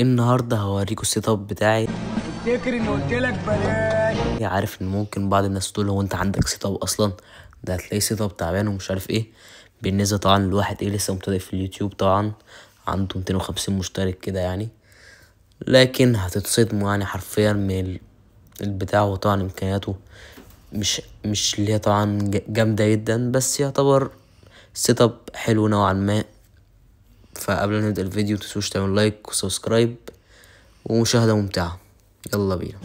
النهارده هوريكم السيت اب بتاعي. تفتكر اني قلت لك بلاش؟ عارف ان ممكن بعض الناس تقول هو انت عندك سيت اب اصلا؟ ده هتلاقي سيت اب تعبان ومش عارف ايه. بالنسبه طبعا لواحد لسه مبتدئ في اليوتيوب، طبعا عنده 250 مشترك كده يعني، لكن هتتصدموا يعني حرفيا من البتاع. وطبعا امكانياته مش اللي هي طبعا جامده جدا، بس يعتبر سيت اب حلو نوعا ما. فقبل ما نبدأ الفيديو متنسوش تعملوا لايك وسبسكرايب ومشاهدة ممتعة. يلا بينا.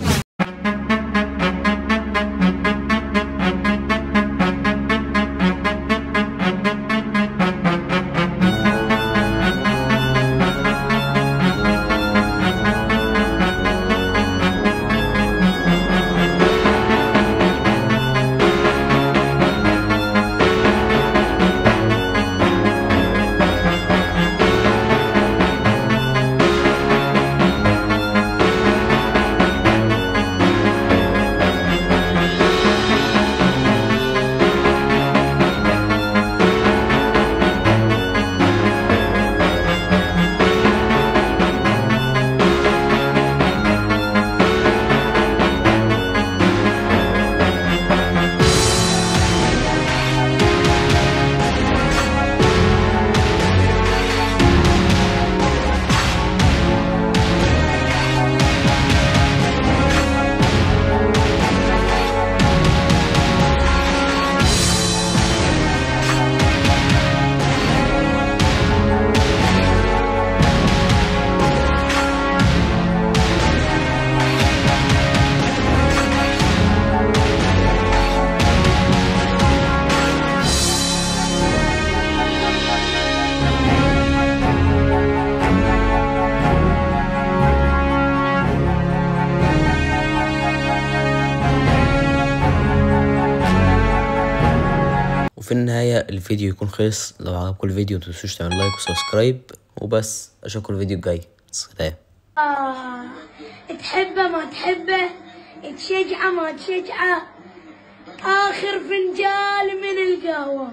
وفي النهاية الفيديو يكون خلص. لو عجبكم الفيديو متنسوش تعملوا لايك وسبسكرايب وبس. اشوفكم الفيديو الجاي. سلام. تحبه ما تحبه، تشجعه ما تشجعه، آخر فنجال من القهوة.